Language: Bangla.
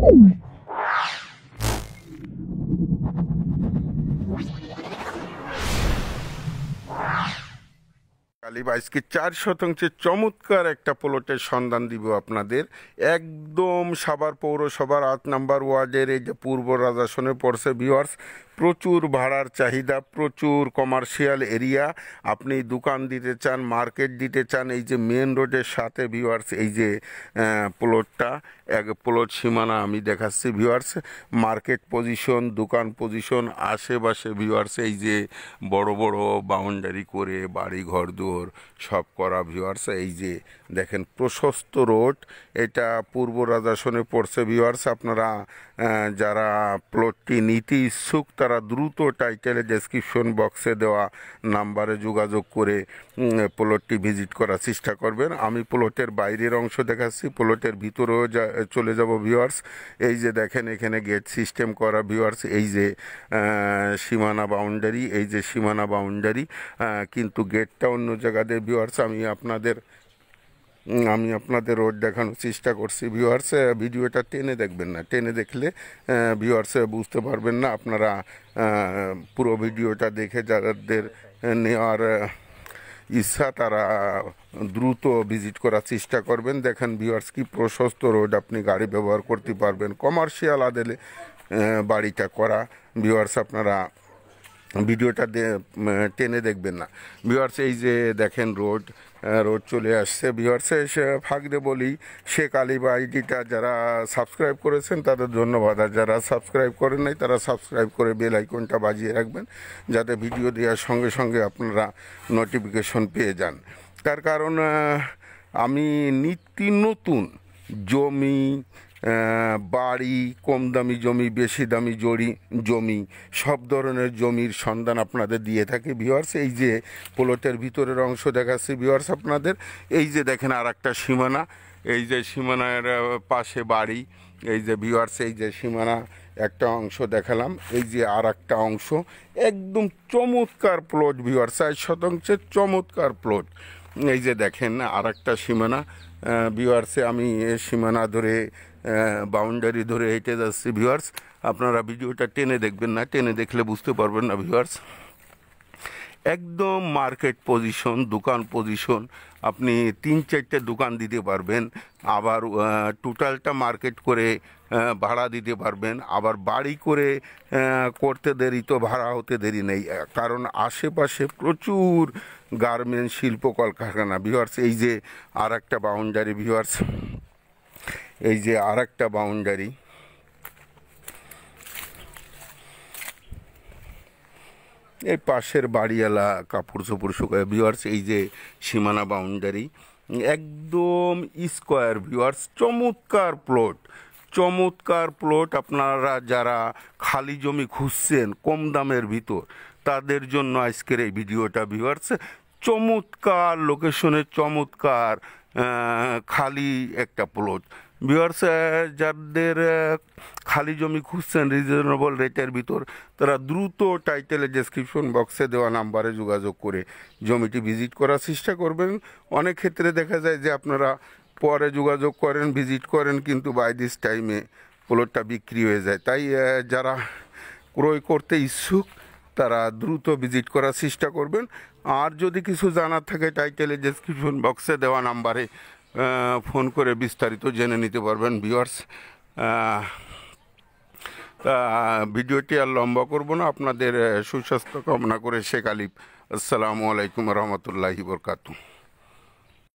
কালীবা আজকে 4 শতাংশের চমৎকার একটা প্লটের সন্ধান দিব আপনাদের। একদম সাভার পৌরসভার 8 নম্বর ওয়ার্ডের এই যে পূর্ব রাজাসনে পড়ছে ভিউয়ার্স। প্রচুর ভাড়ার চাহিদা, প্রচুর কমার্শিয়াল এরিয়া। আপনি দোকান দিতে চান, মার্কেট দিতে চান, এই যে মেন রোডের সাথে ভিউয়ার্স এই যে প্লটটা, এক প্লট সীমানা আমি দেখাচ্ছি ভিউয়ার্স। মার্কেট পজিশন, দোকান পজিশন, আশেপাশে ভিউয়ার্স এই যে বড় বড় বাউন্ডারি করে বাড়ি ঘর দুয়ার সব করা ভিউয়ার্স। এই যে দেখেন প্রশস্ত রোড, এটা পূর্ব রাজাসনে পড়ছে ভিউয়ার্স। আপনারা যারা প্লটটি নিতে ইচ্ছুক তারা দ্রুত টাইটেলে ডেসক্রিপশন বক্সে দেওয়া নাম্বারে যোগাযোগ করে প্লটটি ভিজিট করার চেষ্টা করবেন। আমি প্লটের বাইরের অংশ দেখাচ্ছি, প্লটের ভিতরেও চলে যাব ভিউয়ার্স। এই যে দেখেন এখানে গেট সিস্টেম করা ভিউয়ার্স। এই যে সীমানা বাউন্ডারি, এই যে সীমানা বাউন্ডারি, কিন্তু গেটটা অন্য জায়গাতে ভিউয়ার্স। আমি আপনাদের রোড দেখানোর চেষ্টা করছি ভিউয়ার্স। ভিডিওটা টেনে দেখবেন না, টেনে দেখলে ভিউয়ার্স বুঝতে পারবেন না। আপনারা পুরো ভিডিওটা দেখে যাদের নেওয়ার ইচ্ছা তারা দ্রুত ভিজিট করার চেষ্টা করবেন। দেখেন ভিউয়ার্স কি প্রশস্ত রোড, আপনি গাড়ি ব্যবহার করতে পারবেন। কমার্শিয়াল আদলে বাড়িটা করা ভিউয়ার্স। আপনারা ভিডিওটা টেনে দেখবেন না ভিউয়ার্স। এই যে দেখেন রোড চলে আসছে ভিউয়ার্স। ফাঁকরে বলি, শেখ আলীবা আইডিটা যারা সাবস্ক্রাইব করেছেন তাদের ধন্যবাদ, আর যারা সাবস্ক্রাইব করেন নাই তারা সাবস্ক্রাইব করে বেল আইকনটা বাজিয়ে রাখবেন যাতে ভিডিও দেওয়ার সঙ্গে সঙ্গে আপনারা নোটিফিকেশন পেয়ে যান। তার কারণ আমি নিত্য নতুন জমি, বাড়ি, কম দামি জমি, বেশি দামি জমি, সব ধরনের জমির সন্ধান আপনাদের দিয়ে থাকি ভিউয়ার্স। এই যে প্লটের ভিতরের অংশ দেখাচ্ছি ভিউয়ার্স আপনাদের। এই যে দেখেন আর একটা সীমানা, এই যে সীমানার পাশে বাড়ি, এই যে ভিউয়ার্স এই যে সীমানা একটা অংশ দেখালাম, এই যে আর একটা অংশ। একদম চমৎকার প্লট ভিউয়ার্স, 4 শতাংশের চমৎকার প্লট। এই যে দেখেন আর একটা সীমানা ভিউয়ার্সে। আমি সীমানা ধরে বাউন্ডারি ধরে হেঁটে যাচ্ছি ভিউয়ার্স। আপনারা ভিডিওটা টেনে দেখবেন না, টেনে দেখলে বুঝতে পারবেন না ভিউয়ার্স। একদম মার্কেট পজিশন, দোকান পজিশন, আপনি 3-4টে দোকান দিতে পারবেন, আবার টোটালটা মার্কেট করে ভাড়া দিতে পারবেন, আবার বাড়ি করে করতে দেরি তো ভাড়া হতে দেরি নেই, কারণ আশেপাশে প্রচুর গার্মেন্টস শিল্প কলকারখানা ভিউয়ার্স। এই যে আর একটা বাউন্ডারি ভিউয়ার্স, এই যে আর একটা বাউন্ডারি, এই পাশের বাড়িওয়ালা কাপড় চোপড় শুকায় ভিউয়ার্স। এই যে সীমানা বাউন্ডারি, একদম স্কোয়ার ভিউয়ার্স। চমৎকার প্লট, চমৎকার প্লট। আপনারা যারা খালি জমি খুঁজছেন কম দামের ভিতর তাদের জন্য আজকের এই ভিডিওটা ভিউয়ার্স। চমৎকার লোকেশনে চমৎকার খালি একটা প্লট ভিউয়ার্স। যাদের খালি জমি খুঁজছেন রিজনেবল রেটের ভিতর তারা দ্রুত টাইটেলে ডেসক্রিপশন বক্সে দেওয়া নাম্বারে যোগাযোগ করে জমিটি ভিজিট করার চেষ্টা করবেন। অনেক ক্ষেত্রে দেখা যায় যে আপনারা পরে যোগাযোগ করেন, ভিজিট করেন, কিন্তু বাই দিস টাইমে প্লটটা বিক্রি হয়ে যায়। তাই যারা ক্রয় করতে ইচ্ছুক তারা দ্রুত ভিজিট করার চেষ্টা করবেন। আর যদি কিছু জানার থাকে টাইটেলে ডেসক্রিপশন বক্সে দেওয়া নাম্বারে ফোন করে বিস্তারিত জেনে নিতে পারবেন ভিউয়ার্স। ভিডিওটি আর লম্বা করব না, আপনাদের সুস্বাস্থ্য কামনা করে শেখ আলিব। আসসালামু আলাইকুম রহমতুল্লাহি বরকাতুহু।